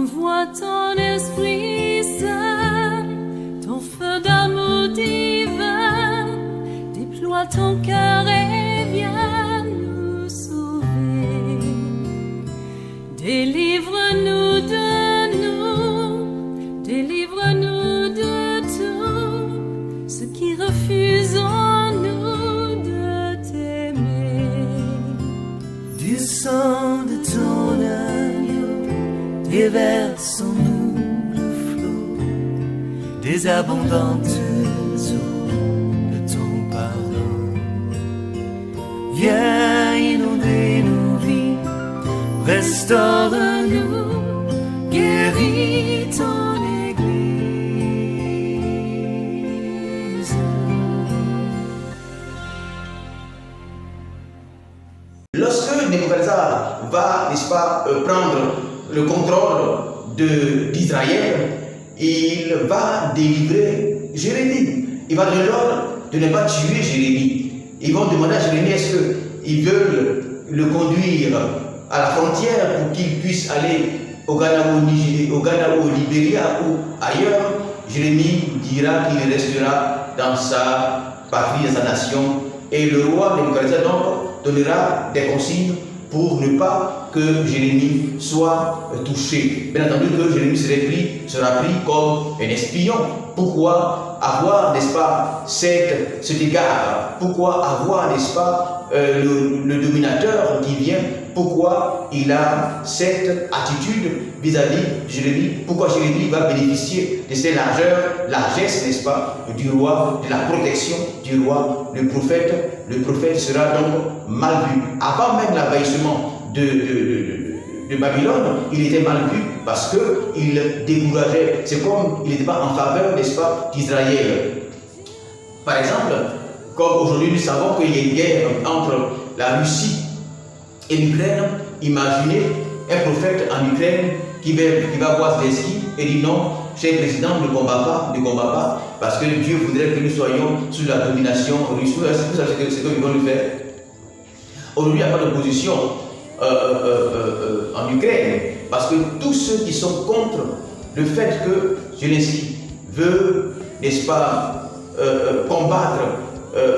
Envoie ton esprit saint, ton feu d'amour divin, déploie ton cœur et viens nous sauver. Délivre-nous de nous, délivre-nous de tout, ceux qui refusent en nous de t'aimer. Du sang de ton agneau, déverse en nous le flot des abondantes eaux de ton pardon. Viens inonder nos vies, restaure-nous, guéris ton Église. Lorsque Nebuchadnezzar va, n'est-ce pas, prendre le contrôle d'Israël, il va délivrer Jérémie. Il va donner l'ordre de ne pas tuer Jérémie. Ils vont demander à Jérémie est-ce qu'ils veulent le conduire à la frontière pour qu'il puisse aller au Ghana, au Libéria ou ailleurs. Jérémie dira qu'il restera dans sa patrie, dans sa nation. Et le roi Nebuchadnezzar donc donnera des consignes pour ne pas que Jérémie soit touché. Bien entendu que Jérémie sera pris comme un espion. Pourquoi avoir, n'est-ce pas, cet égard? Pourquoi avoir, n'est-ce pas, le dominateur qui vient? Pourquoi il a cette attitude vis-à-vis de Jérémie? Pourquoi Jérémie va bénéficier de cette largesse, n'est-ce pas, du roi, de la protection du roi? Le prophète sera donc mal vu. Avant même l'envahissement de Babylone, il était mal vu parce qu'il décourageait. C'est comme il n'était pas en faveur, n'est-ce pas, d'Israël. Par exemple, comme aujourd'hui nous savons qu'il y a une guerre entre la Russie et l'Ukraine, imaginez un prophète en Ukraine qui va voir Zelensky et dit non, cher président, ne combat pas, parce que Dieu voudrait que nous soyons sous la domination russe. Vous savez ce qu'ils vont lui faire. Aujourd'hui, il n'y a pas d'opposition en Ukraine, parce que tous ceux qui sont contre le fait que Zelensky veut, n'est-ce pas, combattre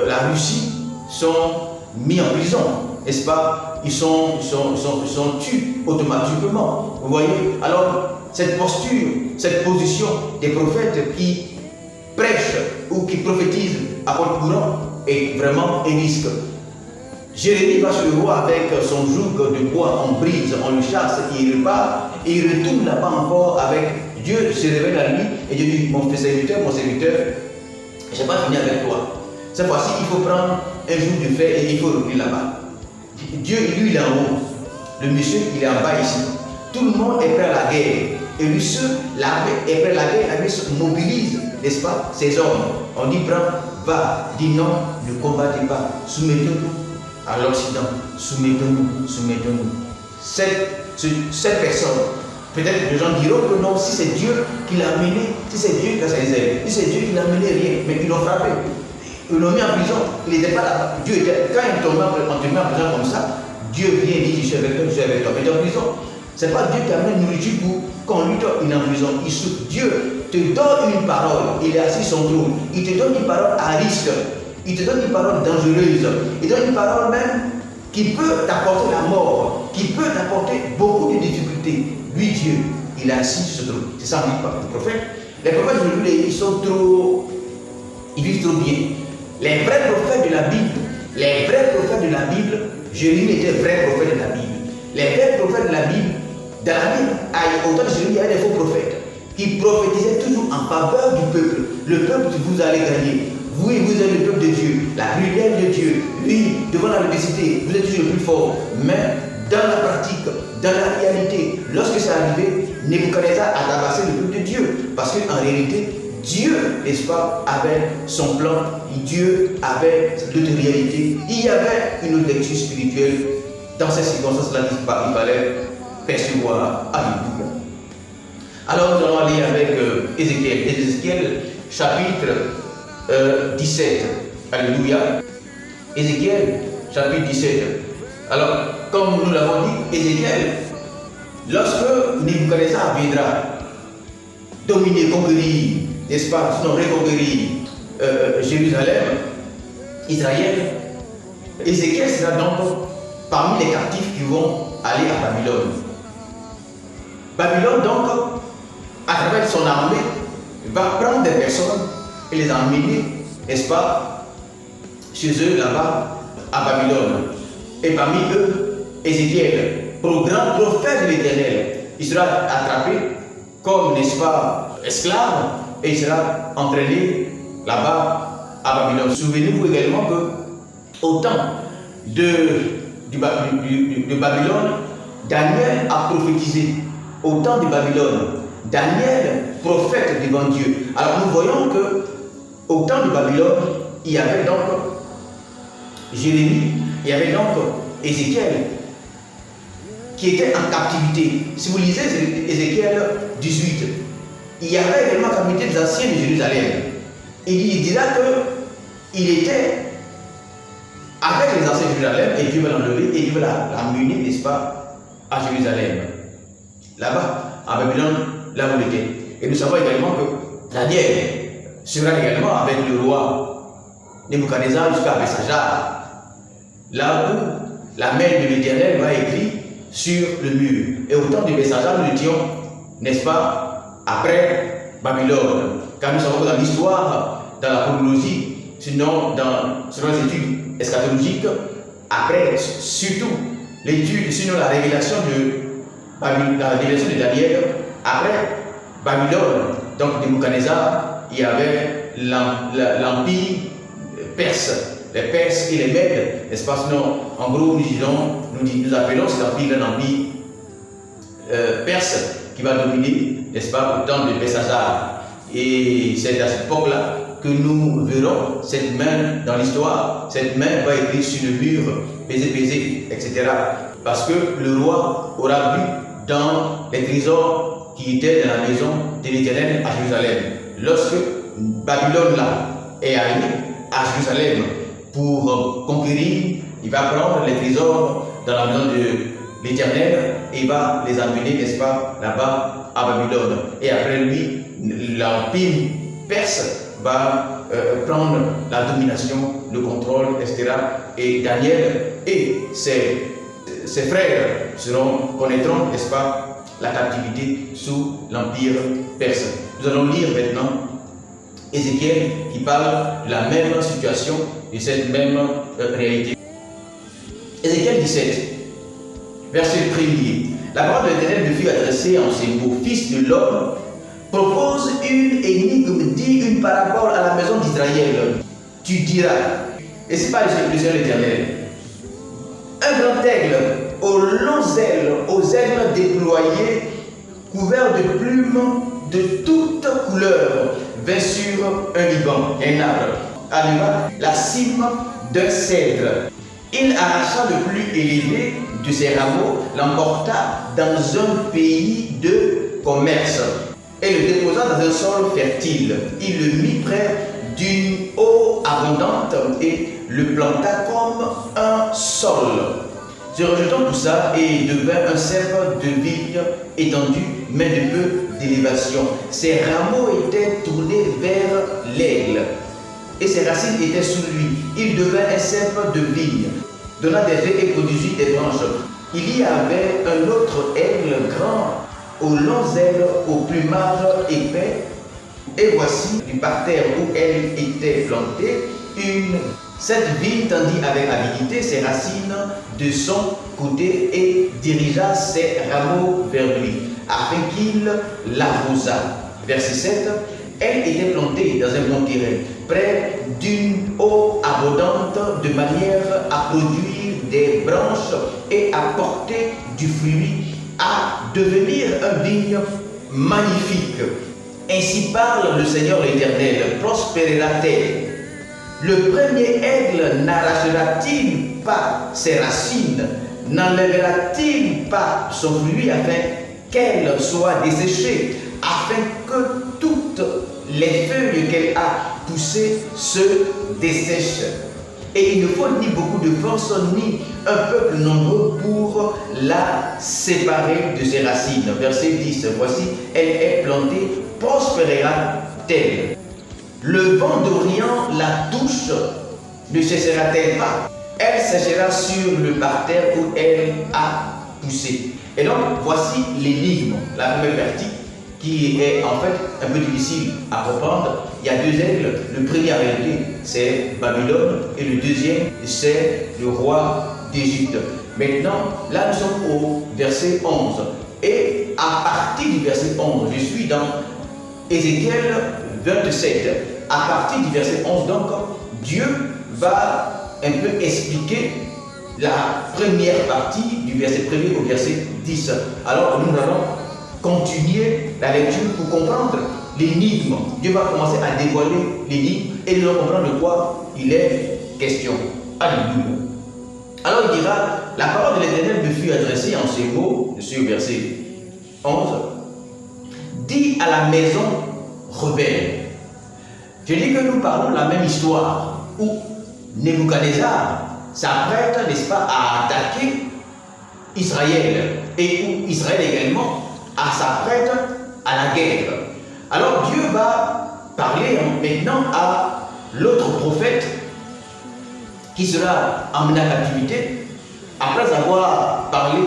la Russie sont mis en prison, n'est-ce pas? Ils sont tués automatiquement. Vous voyez? Alors, cette posture, cette position des prophètes qui prêchent ou qui prophétisent à contre-courant est vraiment un risque. Jérémie va sur le roi avec son joug de bois en brise, on le chasse, il repart et il retourne là-bas encore avec Dieu se révèle à lui et Dieu dit mon serviteur, je n'ai pas fini avec toi. Cette fois-ci, il faut prendre un joug de fer et il faut revenir là-bas. Dieu, lui, il est en haut. Le monsieur, il est en bas ici. Tout le monde est prêt à la guerre. Et lui, l'armée est prêt à la guerre, l'armée se mobilise, n'est-ce pas, ces hommes. On dit, prends, va, dis non, ne combattez pas, soumettez-nous à l'Occident, soumettez-nous. Cette personne, peut-être les gens diront que non, si c'est Dieu qui l'a amené, si c'est Dieu qui a ses ailes, si c'est Dieu qui l'a amené, rien, mais ils l'ont frappé. Ils l'ont mis en prison, il n'était pas là. Dieu était, quand il tombait en prison comme ça, Dieu vient et dit, je suis avec toi, mais tu es en prison. Ce n'est pas Dieu qui amène une nourriture pour qu'on lui donne, il est en prison, il souffre. Dieu te donne une parole, il est assis sur son trône, il te donne une parole à risque, il te donne une parole dangereuse, il te donne une parole même qui peut t'apporter la mort, qui peut t'apporter beaucoup de difficultés. Lui, Dieu, il est assis sur son trône. C'est ça dit par le prophète. Les prophètes aujourd'hui, ils vivent trop bien. Les vrais prophètes de la Bible, Jérémie était vrai prophète de la Bible. Les vrais prophètes de la Bible, dans la Bible, au temps de Jérémie, il y avait des faux prophètes qui prophétisaient toujours en faveur du peuple. Le peuple que vous allez gagner. Vous êtes le peuple de Dieu, la plurielle de Dieu. Lui, devant la l'adversité, vous êtes toujours le plus fort. Mais dans la pratique, dans la réalité, lorsque c'est arrivé, Nebuchadnezzar a tabassé le peuple de Dieu. Parce qu'en réalité, Dieu, n'est-ce pas, avait son plan, Dieu avait d'autres réalités. Il y avait une autre lecture spirituelle. Dans ces circonstances-là, il fallait percevoir. Alléluia. Alors nous allons aller avec Ézéchiel, chapitre 17. Alléluia. Ézéchiel, chapitre 17. Alors, comme nous l'avons dit, Ézéchiel lorsque Nebuchadnezzar viendra dominer, conquérir, n'est-ce pas, sinon reconquérir Jérusalem, Israël, Ézéchiel sera donc parmi les captifs qui vont aller à Babylone. Babylone donc, à travers son armée, va prendre des personnes et les emmener, n'est-ce pas, chez eux là-bas à Babylone. Et parmi eux, Ézéchiel, pour grand prophète de l'Éternel, il sera attrapé comme, n'est-ce pas, esclave, et il sera entraîné là-bas à Babylone. Souvenez-vous également que au temps de Babylone, Daniel a prophétisé. Au temps de Babylone, Daniel prophète devant Dieu. Alors nous voyons que au temps de Babylone, il y avait donc Jérémie, il y avait donc Ézéchiel qui était en captivité. Si vous lisez Ézéchiel 18, il y avait également la captivité des anciens de Jérusalem. Il dira qu'il était avec les anciens de Jérusalem et Dieu va l'enlever et Dieu va l'amener, n'est-ce pas, à Jérusalem. Là-bas, à Babylone, là où il était. Et nous savons également que Daniel sera également avec le roi Nebuchadnezzar jusqu'à Belshazzar, là où la main de l'Éternel va écrire sur le mur. Et au temps de Belshazzar, nous étions, n'est-ce pas, après Babylone. Car nous savons que dans l'histoire, dans la chronologie, sinon selon les études eschatologiques, après, surtout l'étude, sinon la révélation de Daniel, après Babylone, donc Nebuchadnezzar, il y avait l'empire perse, les Perses et les Mèdes, n'est-ce pas? Sinon, en gros, nous appelons cet empire l'empire perse qui va dominer, n'est-ce pas, au temps de Belshazzar. Et c'est à cette époque-là que nous verrons cette main dans l'histoire. Cette main va écrire sur le mur, baiser, etc. Parce que le roi aura vu dans les trésors qui étaient dans la maison de l'Éternel à Jérusalem. Lorsque Babylone là est allé à Jérusalem pour conquérir, il va prendre les trésors dans la maison de l'Éternel et il va les amener, n'est-ce pas, là-bas à Babylone. Et après lui, l'empire perse va prendre la domination, le contrôle, etc. Et Daniel et ses frères connaîtront, n'est-ce pas, la captivité sous l'empire perse. Nous allons lire maintenant Ézéchiel qui parle de la même situation, de cette même réalité. Ézéchiel 17, verset 1er. La parole de l'Éternel me fut adressée en ces mots: Fils de l'homme, propose une énigme, dis une parabole à la maison d'Israël. Tu diras, et c'est pas le Seigneur l'Éternel, un grand aigle aux longs ailes, aux ailes déployées, couvert de plumes de toutes couleurs, vint sur un Liban, un arbre, alluma la cime d'un cèdre. Il arracha le plus élevé de ses rameaux, l'emporta dans un pays de commerce et le déposa dans un sol fertile. Il le mit près d'une eau abondante et le planta comme un sol. Se rejetant tout ça et devint un cèpe de vigne étendu, mais de peu d'élévation. Ses rameaux étaient tournés vers l'aigle et ses racines étaient sous lui. Il devint un cèpe de vigne, donna des œufs et produisit des branches. Il y avait un autre aigle grand, aux longs ailes, au plumage épais. Et voici, du parterre où elle était plantée, cette vigne tendit avec avidité ses racines de son côté et dirigea ses rameaux vers lui, afin qu'il l'arrosât. Verset 7. Elle était plantée dans un bon terrain, près d'une eau abondante, de manière à produire des branches et à porter du fruit, à devenir un vigne magnifique. Ainsi parle le Seigneur l'Éternel, prospérera-t-elle? Le premier aigle n'arrachera-t-il pas ses racines? N'enlèvera-t-il pas son fruit afin qu'elle soit desséchée, afin que toutes les feuilles qu'elle a poussées se dessèchent? Et il ne faut ni beaucoup de force, ni un peuple nombreux pour la séparer de ses racines. Verset 10, voici, elle est plantée, prospérera-t-elle. Le vent d'Orient la touche, ne cessera-t-elle pas? Elle séchera sur le parterre où elle a poussé. Et donc, voici l'énigme, la première partie, qui est en fait un peu difficile à comprendre. Il y a deux aigles. Le premier en réalité, c'est Babylone, et le deuxième, c'est le roi d'Égypte. Maintenant, là, nous sommes au verset 11. Et à partir du verset 11, je suis dans Ézéchiel 27. À partir du verset 11, donc, Dieu va un peu expliquer la première partie du verset 1er au verset 10. Alors, nous allons continuer la lecture pour comprendre l'énigme. Dieu va commencer à dévoiler l'énigme et nous allons comprendre de quoi il est question. Alléluia. Alors il dira, la parole de l'Éternel me fut adressée en ces mots, je suis au verset 11. Dis à la maison rebelle. Je dis que nous parlons de la même histoire où Nebuchadnezzar s'apprête, n'est-ce pas, à attaquer Israël et où Israël également s'apprête à la guerre. Alors Dieu va parler maintenant à l'autre prophète qui sera emmené à captivité après avoir parlé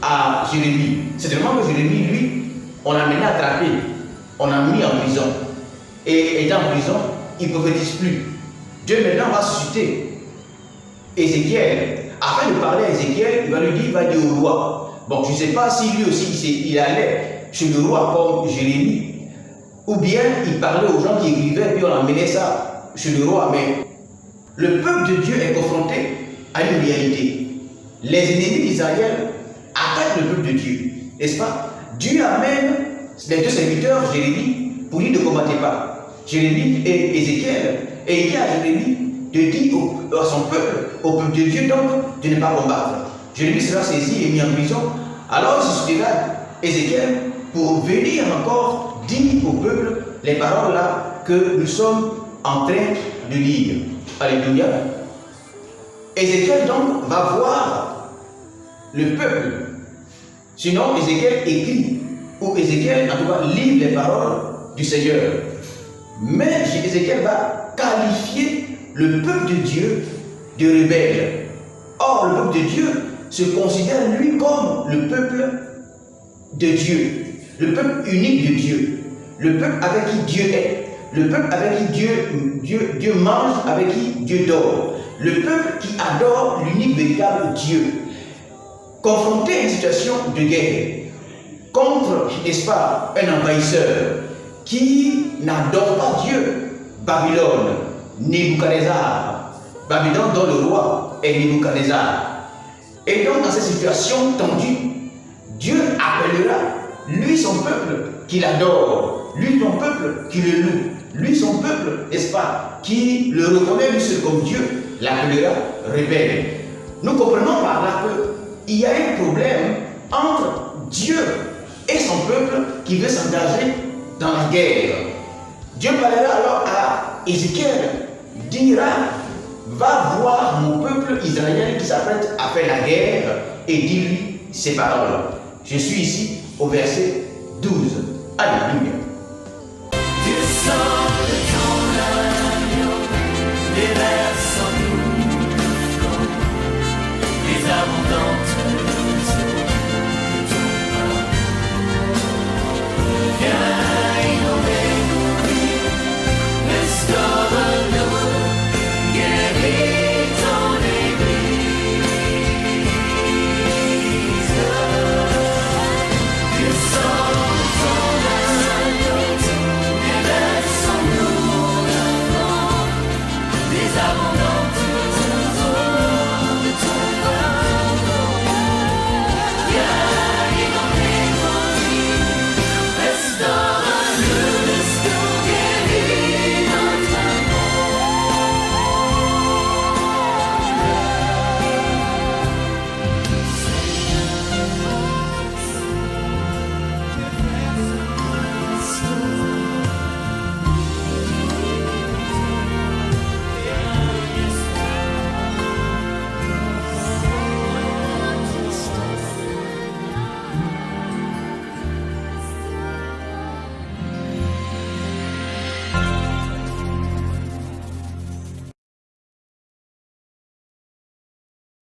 à Jérémie. C'est vraiment que Jérémie, lui, on l'a mené à attraper, on l'a mis en prison. Et étant en prison, il ne prophétise plus. Dieu maintenant va susciter Ézéchiel. Afin de parler à Ézéchiel, il va lui dire, il va dire au roi. Bon, je ne sais pas si lui aussi, il allait chez le roi comme Jérémie, ou bien il parlait aux gens qui écrivaient, puis on emmenait ça chez le roi. Mais le peuple de Dieu est confronté à une réalité. Les ennemis d'Israël attaquent le peuple de Dieu, n'est-ce pas? Dieu amène les deux serviteurs, Jérémie, pour lui ne combattez pas. Jérémie et Ézéchiel. Et il dit à Jérémie de dire à son peuple, au peuple de Dieu, donc, de ne pas combattre. Jérémie sera saisi et mis en prison. Alors il suscitera Ézéchiel pour venir encore dire au peuple les paroles là que nous sommes en train de lire. Alléluia. Ézéchiel donc va voir le peuple. Sinon, Ézéchiel écrit, ou Ézéchiel en tout cas livre les paroles du Seigneur. Mais Ézéchiel va qualifier le peuple de Dieu de rebelle. Or, le peuple de Dieu se considère lui comme le peuple de Dieu, le peuple unique de Dieu, le peuple avec qui Dieu est, le peuple avec qui Dieu mange, avec qui Dieu dort, le peuple qui adore l'unique véritable Dieu. Confronté à une situation de guerre contre, n'est-ce pas, un envahisseur qui n'adore pas Dieu, Babylone, Nebuchadnezzar, Babylone dont le roi est Nebuchadnezzar. Et donc dans cette situation tendue, Dieu appellera lui son peuple qui l'adore, lui son peuple qui le loue, lui son peuple, n'est-ce pas, qui le reconnaît lui seul comme Dieu, l'appellera rebelle. Nous comprenons par là qu'il y a un problème entre Dieu et son peuple qui veut s'engager dans la guerre. Dieu parlera alors à Ézéchiel, dira, va voir mon peuple Israël qui s'apprête à faire la guerre et dis-lui ces paroles. Je suis ici au verset 12.